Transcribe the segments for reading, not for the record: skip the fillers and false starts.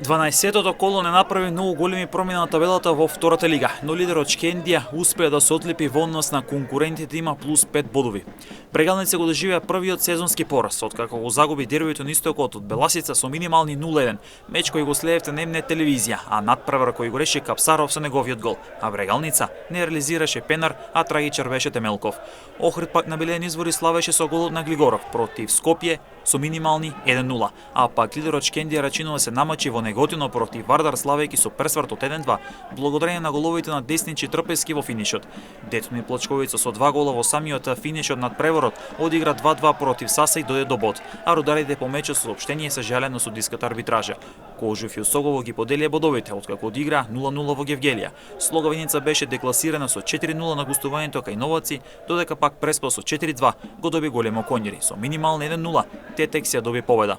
12-тото коло не направи многу големи промени на табелата во втората лига, но лидерот Шкендија успеа да се отлепи во однос на конкурентите, има плюс 5 бодови. Брегалници го доживеа првиот сезонски пораз, откако го загуби дербито на истокот од Беласица со минимални 0-1, меч кој го следевте на М-нет телевизија, а надпревар кој го реши Капсаров со неговиот гол, а Брегалница не реализираше пенар, а трагичар беше Темелков. Охрид пак на белени извори славеше со голот на Глигоров против Скопје со минимални 1-0, а пак лидерот Шкендија рачинува се намачи во Неготино против Вардар славејќи со пресврт од 1-2, благодарение на головите на Десничи Трпески во финишот. Детони Плачковица со 2 гола во самиот финишот над преворот одигра 2-2 против Саса и дојде до бод, а рударите по мечот со соопштение се жалено судиската арбитража. Кожуф и Осогово ги поделија бодовите, откако одигра 0-0 во Гевгелија. Слоговиница беше декласирана со 4-0 на гостувањето кај Новаци, додека пак Преспа со 4-2 го доби Големо Конјери. Со минимална 1-0 Тетекс ја доби победа.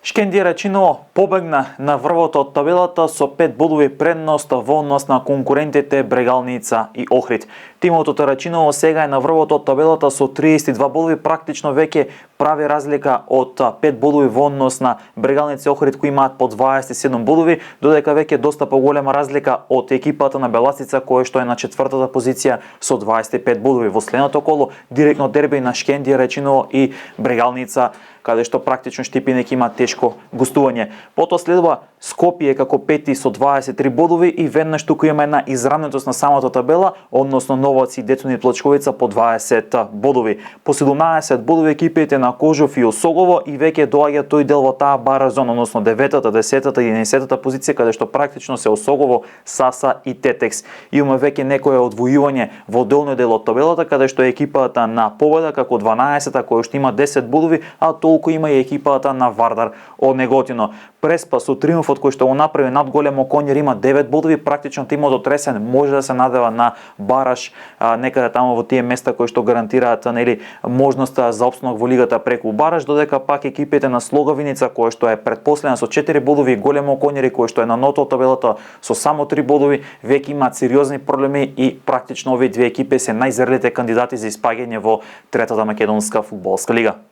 Шкендија рачиново побегна на врвот од табелата со 5 бодови предност во однос на конкурентите Брегалница и Охрид. Тимот од Рачиново сега е на врвот од табелата со 32 бодови, практично веќе прави разлика од 5 бодови во однос на Брегалница и Охрид кои имаат по 27 бодови, додека веќе доста поголема разлика од екипата на Беласица која што е на четвртата позиција со 25 бодови. Во следното коло директно дерби на Шкендија Рачиново и Брегалница, каде што практично Штипинек има тешко гостување. Потоа следува Скопје како пети со 23 бодови и веднаш тука има една изравнетост на самата табела, односно Новаци и Детони Плачковица по 20 бодови. По 17 бодови екипите на Кожуф и Осогово и веќе доаѓа тој дел во таа бара зона, односно 9-та, 10-та и 11-та позиција, каде што практично се Осогово, Саса и Тетекс. Имаме веќе некое одвојување во долниот дел од табелата, каде што е екипата на Победа како 12-та која што има 10 бодови, а толку има и екипата на Вардар од Неготино. Преспа со триумфот кој што го направи над Големо Конјер има 9 бодови, практично тимот од Ресен може да се надева на бараш некаде таму во тие места кои што гарантираат можноста за опстанок во лигата преку бараш, додека пак екипите на Слоговиница која што е претпоследна со 4 бодови, Големо Конјери кој што е на ното од табелата со само 3 бодови, веќе имаат сериозни проблеми и практично овие две екипи се најзрелите кандидати за испаѓање во третата македонска фудбалска лига.